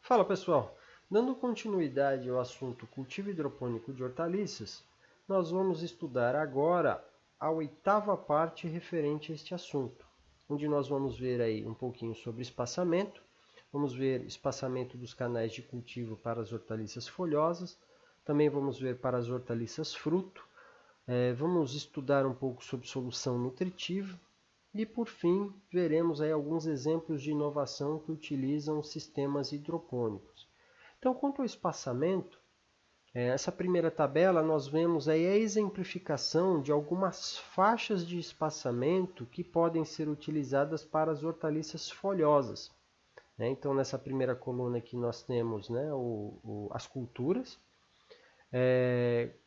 Fala pessoal, dando continuidade ao assunto cultivo hidropônico de hortaliças, nós vamos estudar agora a oitava parte referente a este assunto, onde nós vamos ver aí um pouquinho sobre espaçamento, vamos ver espaçamento dos canais de cultivo para as hortaliças folhosas, também vamos ver para as hortaliças fruto, vamos estudar um pouco sobre solução nutritiva, e, por fim, veremos aí alguns exemplos de inovação que utilizam sistemas hidropônicos. Então, quanto ao espaçamento, essa primeira tabela nós vemos aí a exemplificação de algumas faixas de espaçamento que podem ser utilizadas para as hortaliças folhosas. Então, nessa primeira coluna aqui nós temos as culturas.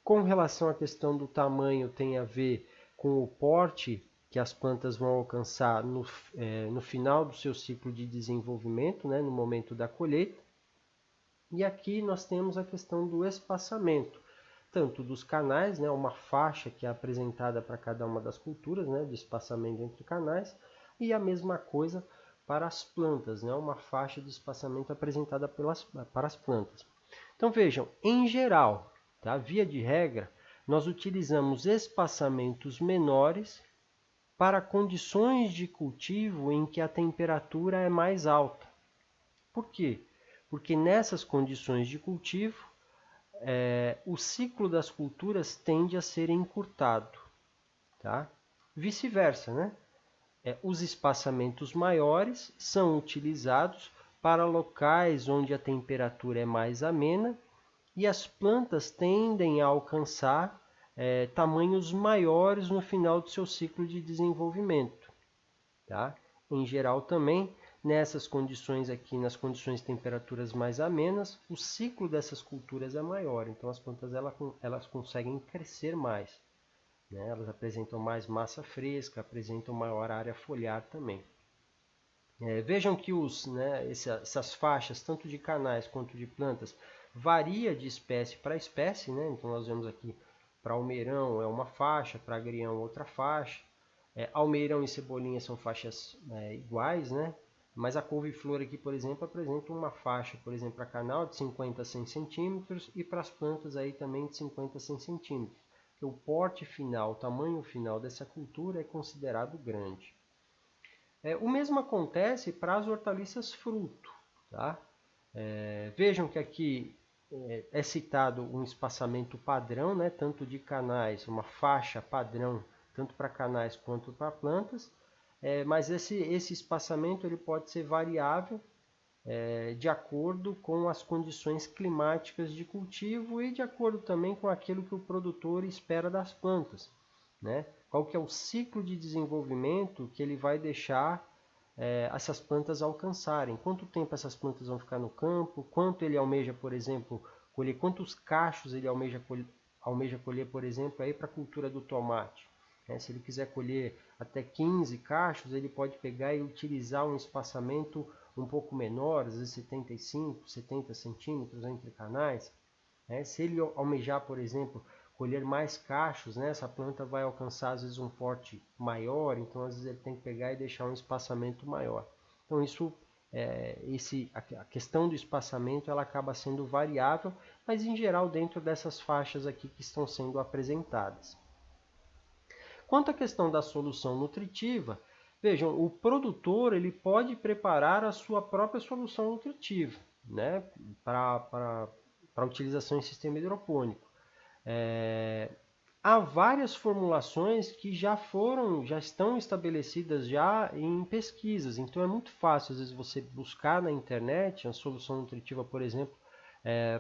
Com relação à questão do tamanho, tem a ver com o porte que as plantas vão alcançar no final do seu ciclo de desenvolvimento, no momento da colheita. E aqui nós temos a questão do espaçamento, tanto dos canais, uma faixa que é apresentada para cada uma das culturas, de espaçamento entre canais, e a mesma coisa para as plantas, uma faixa de espaçamento apresentada para as plantas. Então vejam, em geral, via de regra, nós utilizamos espaçamentos menores para condições de cultivo em que a temperatura é mais alta. Por quê? Porque nessas condições de cultivo, o ciclo das culturas tende a ser encurtado. Vice-versa, os espaçamentos maiores são utilizados para locais onde a temperatura é mais amena e as plantas tendem a alcançar tamanhos maiores no final do seu ciclo de desenvolvimento. Em geral também, nessas condições aqui, nas condições de temperaturas mais amenas, o ciclo dessas culturas é maior, então as plantas elas conseguem crescer mais. Elas apresentam mais massa fresca, apresentam maior área foliar também. Vejam que essas faixas, tanto de canais quanto de plantas, varia de espécie para espécie, Então nós vemos aqui para almeirão é uma faixa, para agrião outra faixa. Almeirão e cebolinha são faixas iguais, Mas a couve-flor aqui, por exemplo, apresenta uma faixa, por exemplo, para canal de 50 a 100 centímetros e para as plantas aí também de 50 a 100 centímetros. Porque o porte final, o tamanho final dessa cultura é considerado grande. O mesmo acontece para as hortaliças fruto. Vejam que aqui é citado um espaçamento padrão, tanto de canais, uma faixa padrão, tanto para canais quanto para plantas, mas esse espaçamento ele pode ser variável de acordo com as condições climáticas de cultivo e de acordo também com aquilo que o produtor espera das plantas. Qual que é o ciclo de desenvolvimento que ele vai deixar essas plantas alcançarem. Quanto tempo essas plantas vão ficar no campo, quanto ele almeja, por exemplo, colher, quantos cachos ele almeja colher, por exemplo, para a cultura do tomate. Se ele quiser colher até 15 cachos, ele pode pegar e utilizar um espaçamento um pouco menor, às vezes 75, 70 centímetros entre canais. Se ele almejar, por exemplo, colher mais cachos, essa planta vai alcançar às vezes um porte maior, então às vezes ele tem que pegar e deixar um espaçamento maior. Então a questão do espaçamento ela acaba sendo variável, mas em geral dentro dessas faixas aqui que estão sendo apresentadas. Quanto à questão da solução nutritiva, vejam, o produtor ele pode preparar a sua própria solução nutritiva, para utilização em sistema hidropônico. Há várias formulações que já estão estabelecidas já em pesquisas, então é muito fácil às vezes você buscar na internet a solução nutritiva, por exemplo,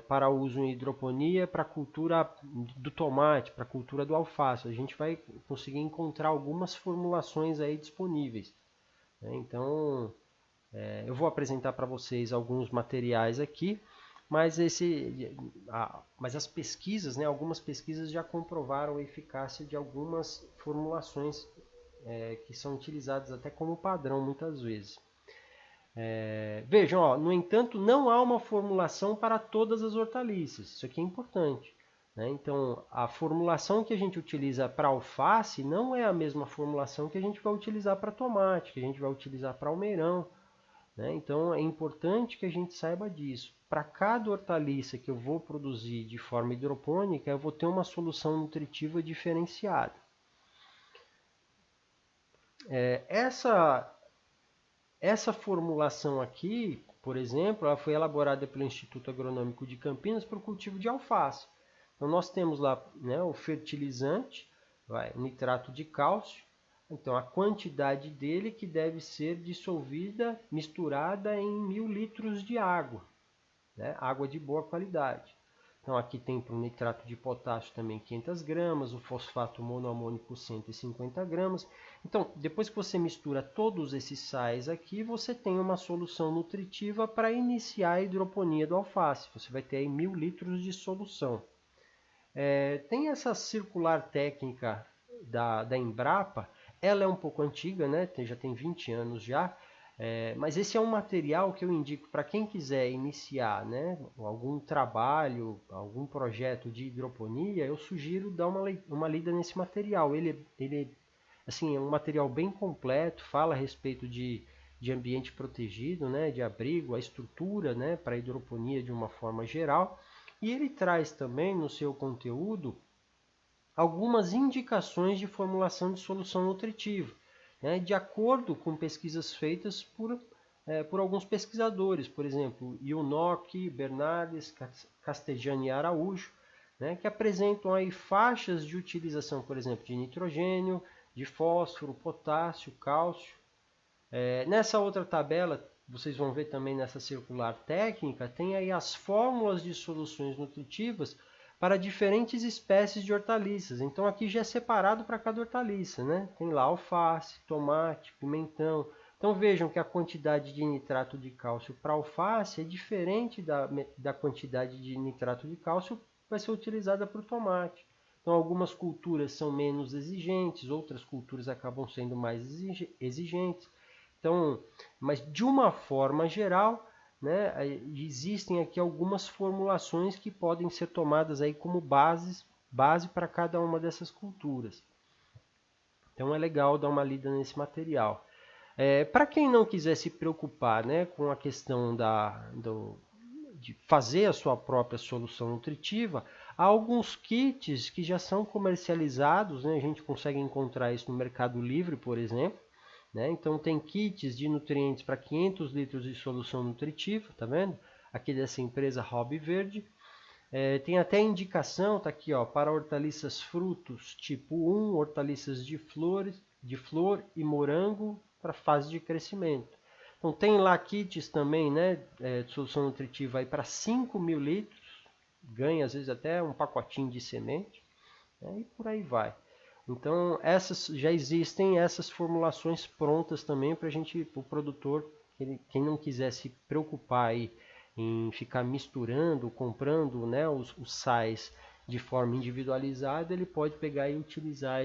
para uso em hidroponia, para a cultura do tomate, para a cultura do alface. A gente vai conseguir encontrar algumas formulações aí disponíveis. Então, eu vou apresentar para vocês alguns materiais aqui, mas as pesquisas, algumas pesquisas já comprovaram a eficácia de algumas formulações que são utilizadas até como padrão muitas vezes. Vejam, no entanto, não há uma formulação para todas as hortaliças. Isso aqui é importante. Então, a formulação que a gente utiliza para alface não é a mesma formulação que a gente vai utilizar para tomate, que a gente vai utilizar para almeirão. né? Então é importante que a gente saiba disso. Para cada hortaliça que eu vou produzir de forma hidropônica, eu vou ter uma solução nutritiva diferenciada. Essa formulação aqui, por exemplo, ela foi elaborada pelo Instituto Agronômico de Campinas para o cultivo de alface. Então nós temos lá, né, o fertilizante, nitrato de cálcio. Então a quantidade dele que deve ser dissolvida, misturada em 1000 litros de água, né, água de boa qualidade. Então aqui tem para o nitrato de potássio também 500 gramas, o fosfato monoamônico 150 gramas. Então, depois que você mistura todos esses sais aqui, você tem uma solução nutritiva para iniciar a hidroponia do alface. Você vai ter aí 1000 litros de solução. Tem essa circular técnica da Embrapa, ela é um pouco antiga, né? Já tem 20 anos já, mas esse é um material que eu indico para quem quiser iniciar, né, algum trabalho, algum projeto de hidroponia. Eu sugiro dar uma lida nesse material. Ele assim, é um material bem completo, fala a respeito de ambiente protegido, né, de abrigo, a estrutura, né, para a hidroponia de uma forma geral. E ele traz também no seu conteúdo algumas indicações de formulação de solução nutritiva, né, de acordo com pesquisas feitas por alguns pesquisadores, por exemplo, Ionoki, Bernardes, Castellani e Araújo, né, que apresentam aí faixas de utilização, por exemplo, de nitrogênio, de fósforo, potássio, cálcio. Nessa outra tabela, vocês vão ver também nessa circular técnica, tem aí as fórmulas de soluções nutritivas para diferentes espécies de hortaliças. Então aqui já é separado para cada hortaliça, né? Tem lá alface, tomate, pimentão. Então vejam que a quantidade de nitrato de cálcio para alface é diferente da quantidade de nitrato de cálcio que vai ser utilizada para o tomate. Então algumas culturas são menos exigentes, outras culturas acabam sendo mais exigentes. Então, mas de uma forma geral, né, existem aqui algumas formulações que podem ser tomadas aí como base para cada uma dessas culturas. Então é legal dar uma lida nesse material. Para quem não quiser se preocupar, né, com a questão de fazer a sua própria solução nutritiva, há alguns kits que já são comercializados, né, a gente consegue encontrar isso no Mercado Livre, por exemplo. Né? Então tem kits de nutrientes para 500 litros de solução nutritiva, tá vendo? Aqui dessa empresa Hobby Verde. Tem até indicação, tá aqui, ó, para hortaliças frutos tipo 1, hortaliças de flor e morango para fase de crescimento. Então tem lá kits também, né, de solução nutritiva para 5.000 litros, ganha às vezes até um pacotinho de semente, né, e por aí vai. Então já existem essas formulações prontas também para o produtor, quem não quiser se preocupar aí em ficar misturando, comprando, né, os sais de forma individualizada, ele pode pegar e utilizar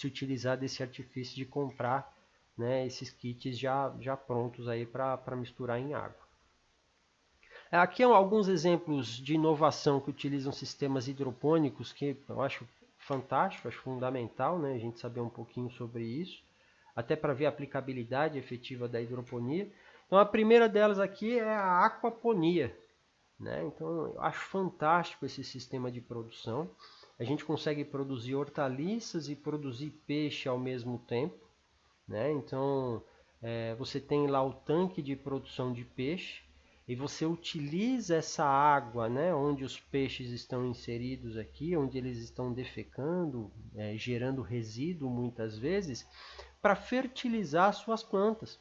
utilizar desse artifício de comprar, né, esses kits já prontos aí para misturar em água. Aqui alguns exemplos de inovação que utilizam sistemas hidropônicos que eu acho fantástico, acho fundamental, né, a gente saber um pouquinho sobre isso, até para ver a aplicabilidade efetiva da hidroponia. Então a primeira delas aqui é a aquaponia, né? Então eu acho fantástico esse sistema de produção. A gente consegue produzir hortaliças e produzir peixe ao mesmo tempo, né? Então você tem lá o tanque de produção de peixe, e você utiliza essa água, né, onde os peixes estão inseridos aqui, onde eles estão defecando, gerando resíduo muitas vezes, para fertilizar suas plantas,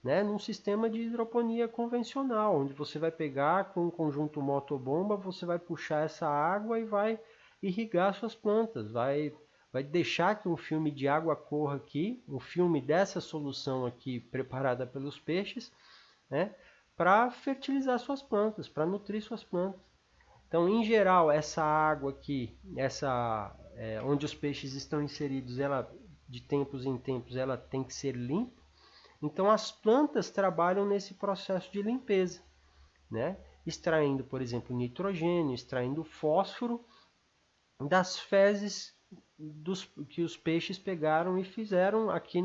né, num sistema de hidroponia convencional, onde você vai pegar com um conjunto motobomba, você vai puxar essa água e vai irrigar suas plantas, vai deixar que um filme de água corra aqui, um filme dessa solução aqui preparada pelos peixes, né, para fertilizar suas plantas, para nutrir suas plantas. Então, em geral, essa água aqui, onde os peixes estão inseridos, ela de tempos em tempos ela tem que ser limpa. Então, as plantas trabalham nesse processo de limpeza, né? Extraindo, por exemplo, nitrogênio, extraindo fósforo das fezes que os peixes pegaram e fizeram aqui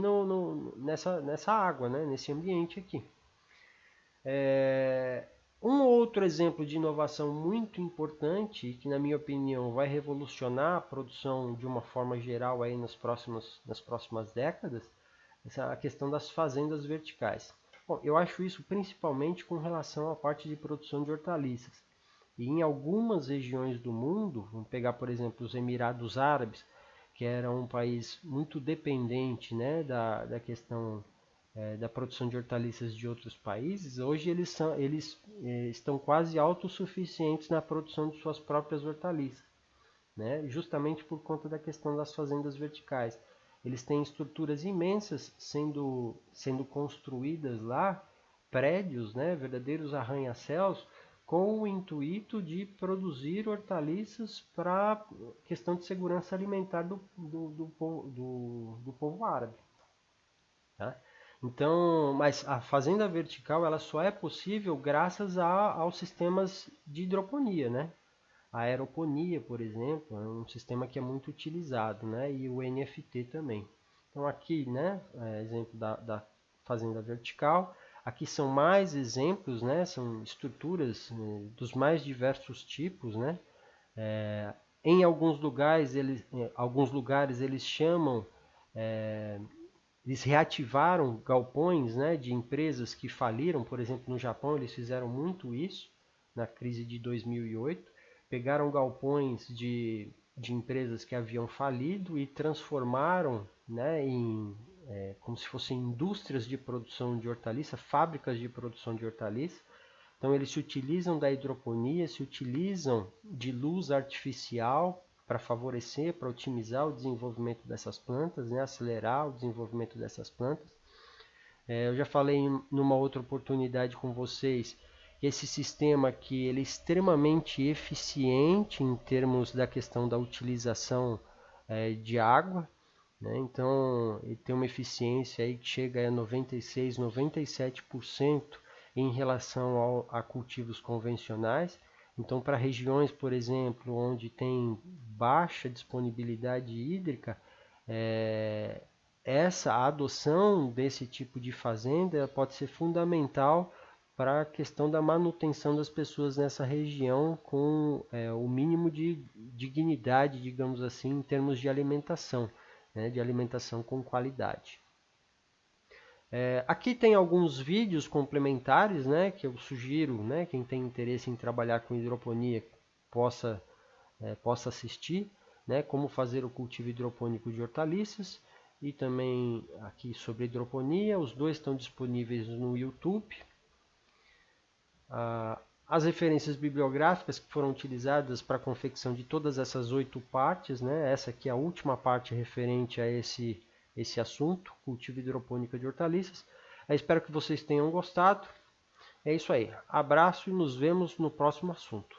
nessa água, né? Nesse ambiente aqui. Um outro exemplo de inovação muito importante, que na minha opinião vai revolucionar a produção de uma forma geral aí nas próximas décadas, é a questão das fazendas verticais. Bom, eu acho isso principalmente com relação à parte de produção de hortaliças. E em algumas regiões do mundo, vamos pegar por exemplo os Emirados Árabes, que era um país muito dependente, né, da questão da produção de hortaliças de outros países, hoje eles estão quase autossuficientes na produção de suas próprias hortaliças, né? Justamente por conta da questão das fazendas verticais. Eles têm estruturas imensas sendo construídas lá, prédios, né, verdadeiros arranha-céus, com o intuito de produzir hortaliças para questão de segurança alimentar do povo árabe. Tá? Então, mas a fazenda vertical ela só é possível graças aos sistemas de hidroponia, né? A aeroponia, por exemplo, é um sistema que é muito utilizado, né? E o NFT também. Então aqui, né? Exemplo da fazenda vertical. Aqui são mais exemplos, né? São estruturas dos mais diversos tipos, né? Em alguns lugares eles chamam eles reativaram galpões, né, de empresas que faliram. Por exemplo, no Japão eles fizeram muito isso na crise de 2008. Pegaram galpões de empresas que haviam falido e transformaram, né, como se fossem indústrias de produção de hortaliça, fábricas de produção de hortaliça. Então eles se utilizam da hidroponia, se utilizam de luz artificial para favorecer, para otimizar o desenvolvimento dessas plantas, né? Acelerar o desenvolvimento dessas plantas. Eu já falei numa outra oportunidade com vocês que esse sistema aqui ele é extremamente eficiente em termos da questão da utilização de água, né? Então ele tem uma eficiência aí que chega a 96, 97% em relação a cultivos convencionais. Então, para regiões, por exemplo, onde tem baixa disponibilidade hídrica, essa adoção desse tipo de fazenda pode ser fundamental para a questão da manutenção das pessoas nessa região com o mínimo de dignidade, digamos assim, em termos de alimentação, né, de alimentação com qualidade. Aqui tem alguns vídeos complementares, né, que eu sugiro, né, quem tem interesse em trabalhar com hidroponia possa assistir, né, como fazer o cultivo hidropônico de hortaliças e também aqui sobre hidroponia. Os dois estão disponíveis no YouTube. As referências bibliográficas que foram utilizadas para a confecção de todas essas 8 partes, né, essa aqui é a última parte referente a esse assunto, cultivo hidropônico de hortaliças. Eu espero que vocês tenham gostado. É isso aí. Abraço e nos vemos no próximo assunto.